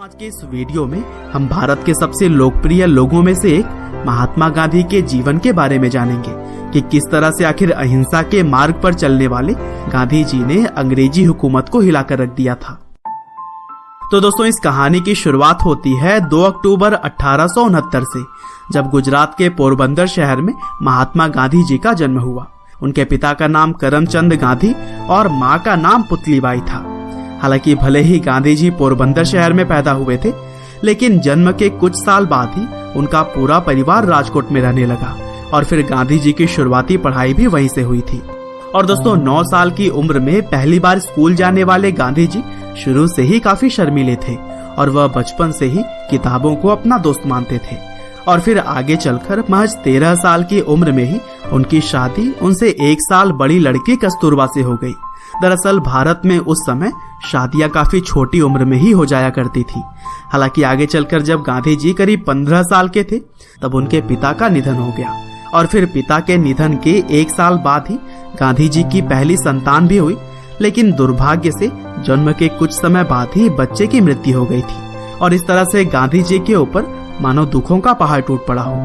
दोस्तों आज के इस वीडियो में हम भारत के सबसे लोकप्रिय लोगों में से एक महात्मा गांधी के जीवन के बारे में जानेंगे कि किस तरह से आखिर अहिंसा के मार्ग पर चलने वाले गांधी जी ने अंग्रेजी हुकूमत को हिलाकर रख दिया था। तो दोस्तों इस कहानी की शुरुआत होती है 2 अक्टूबर 1869 से, जब गुजरात के पोरबंदर शहर में महात्मा गांधी जी का जन्म हुआ। उनके पिता का नाम करमचंद गांधी और माँ का नाम पुतलीबाई था। हालांकि भले ही गांधी जी पोरबंदर शहर में पैदा हुए थे, लेकिन जन्म के कुछ साल बाद ही उनका पूरा परिवार राजकोट में रहने लगा और फिर गांधी जी की शुरुआती पढ़ाई भी वहीं से हुई थी। और दोस्तों 9 साल की उम्र में पहली बार स्कूल जाने वाले गांधी जी शुरू से ही काफी शर्मीले थे और वह बचपन से ही किताबों को अपना दोस्त मानते थे। और फिर आगे चलकर महज 13 साल की उम्र में ही उनकी शादी उनसे 1 साल बड़ी लड़की कस्तूरबा से हो गई। दरअसल भारत में उस समय शादियां काफी छोटी उम्र में ही हो जाया करती थी। हालांकि आगे चलकर जब गांधी जी करीब 15 साल के थे तब उनके पिता का निधन हो गया और फिर पिता के निधन के 1 साल बाद ही गांधी जी की पहली संतान भी हुई। लेकिन दुर्भाग्य से जन्म के कुछ समय बाद ही बच्चे की मृत्यु हो गई थी और इस तरह से गांधी जी के ऊपर मानो दुखों का पहाड़ टूट पड़ा हो।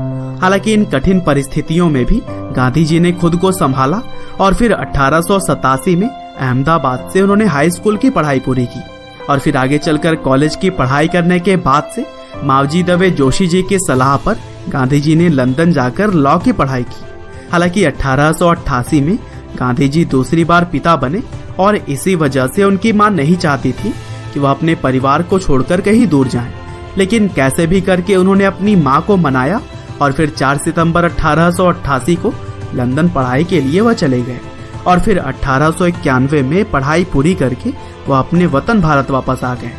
हालांकि इन कठिन परिस्थितियों में भी गांधी जी ने खुद को संभाला और फिर 1887 में अहमदाबाद से उन्होंने हाई स्कूल की पढ़ाई पूरी की और फिर आगे चलकर कॉलेज की पढ़ाई करने के बाद से मावजी दवे जोशी जी की सलाह पर गांधी जी ने लंदन जाकर लॉ की पढ़ाई की। हालांकि 1888 में गांधी जी दूसरी बार पिता बने और इसी वजह से उनकी मां नहीं चाहती थी कि वह अपने परिवार को छोड़कर कहीं दूर जाएं। लेकिन कैसे भी करके उन्होंने अपनी मां को मनाया और फिर 4 सितंबर 1888 को लंदन पढ़ाई के लिए वह चले गए और फिर 1891 में पढ़ाई पूरी करके वह अपने वतन भारत वापस आ गए।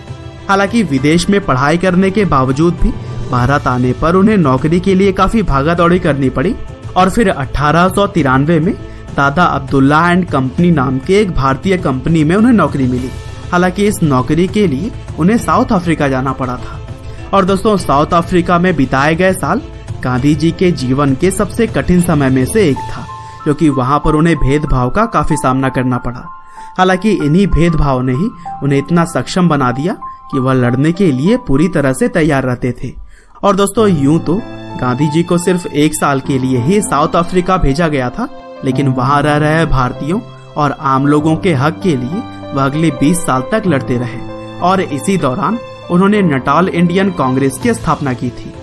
हालांकि विदेश में पढ़ाई करने के बावजूद भी भारत आने पर उन्हें नौकरी के लिए काफी भागा दौड़ी करनी पड़ी और फिर 1893 में दादा अब्दुल्ला एंड कंपनी नाम के एक भारतीय कंपनी में उन्हें नौकरी मिली। हालांकि इस नौकरी के लिए उन्हें साउथ अफ्रीका जाना पड़ा था। और दोस्तों साउथ अफ्रीका में बिताए गए साल गांधी जी के जीवन के सबसे कठिन समय में से एक था, क्योंकि वहां पर उन्हें भेदभाव का काफी सामना करना पड़ा। हालांकि इन्हीं भेदभाव ने ही उन्हें इतना सक्षम बना दिया कि वह लड़ने के लिए पूरी तरह से तैयार रहते थे। और दोस्तों यूं तो गांधी जी को सिर्फ 1 साल के लिए ही साउथ अफ्रीका भेजा गया था, लेकिन वहां रह रहे भारतीयों और आम लोगों के हक के लिए वह अगले 20 साल तक लड़ते रहे और इसी दौरान उन्होंने नटाल इंडियन कांग्रेस की स्थापना की थी।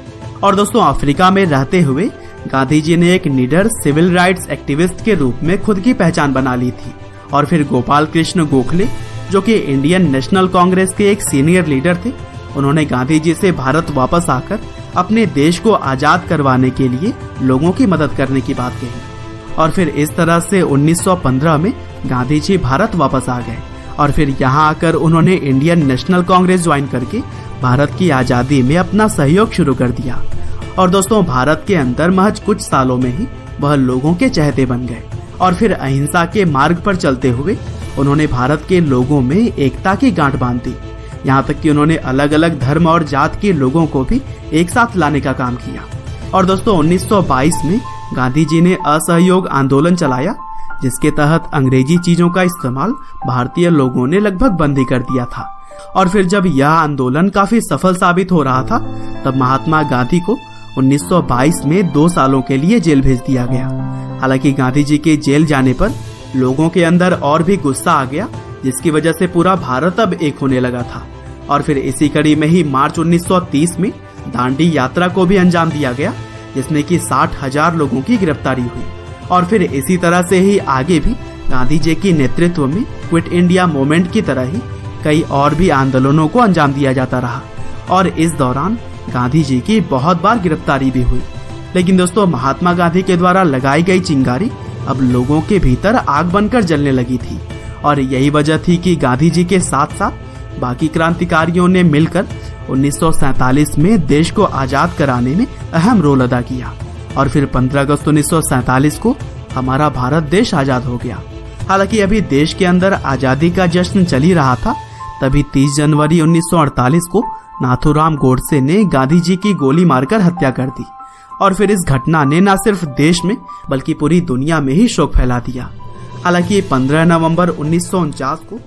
और दोस्तों अफ्रीका में रहते हुए गांधी जी ने एक निडर सिविल राइट्स एक्टिविस्ट के रूप में खुद की पहचान बना ली थी और फिर गोपाल कृष्ण गोखले, जो कि इंडियन नेशनल कांग्रेस के एक सीनियर लीडर थे, उन्होंने गांधी जी से भारत वापस आकर अपने देश को आजाद करवाने के लिए लोगों की मदद करने की बात कही। और फिर इस तरह से 1915 में गांधी जी भारत वापस आ गए और फिर यहाँ आकर उन्होंने इंडियन नेशनल कांग्रेस ज्वाइन करके भारत की आजादी में अपना सहयोग शुरू कर दिया। और दोस्तों भारत के अंदर महज कुछ सालों में ही वह लोगों के चहेते बन गए और फिर अहिंसा के मार्ग पर चलते हुए उन्होंने भारत के लोगों में एकता की गांठ बांध दी। यहाँ तक कि उन्होंने अलग अलग धर्म और जात के लोगों को भी एक साथ लाने का काम किया। और दोस्तों 1922 में गांधी जी ने असहयोग आंदोलन चलाया, जिसके तहत अंग्रेजी चीजों का इस्तेमाल भारतीय लोगों ने लगभग बंद ही कर दिया था। और फिर जब यह आंदोलन काफी सफल साबित हो रहा था तब महात्मा गांधी को 1922 में 2 सालों के लिए जेल भेज दिया गया। हालांकि गांधी जी के जेल जाने पर लोगों के अंदर और भी गुस्सा आ गया, जिसकी वजह से पूरा भारत अब एक होने लगा था। और फिर इसी कड़ी में ही मार्च 1930 में दांडी यात्रा को भी अंजाम दिया गया, जिसमें कि 60,000 लोगों की गिरफ्तारी हुई। और फिर इसी तरह से ही आगे भी गांधी जी के नेतृत्व में क्विट इंडिया मूवमेंट की तरह ही कई और भी आंदोलनों को अंजाम दिया जाता रहा और इस दौरान गांधी जी की बहुत बार गिरफ्तारी भी हुई। लेकिन दोस्तों महात्मा गांधी के द्वारा लगाई गई चिंगारी अब लोगों के भीतर आग बनकर जलने लगी थी और यही वजह थी कि गांधी जी के साथ साथ बाकी क्रांतिकारियों ने मिलकर 1947 में देश को आजाद कराने में अहम रोल अदा किया और फिर 15 अगस्त 1947 को हमारा भारत देश आजाद हो गया। हालांकि अभी देश के अंदर आजादी का जश्न चल ही रहा था, तभी 30 जनवरी 1948 को नाथूराम गोडसे ने गांधी जी की गोली मारकर हत्या कर दी और फिर इस घटना ने न सिर्फ देश में बल्कि पूरी दुनिया में ही शोक फैला दिया। हालांकि 15 नवंबर 1949 को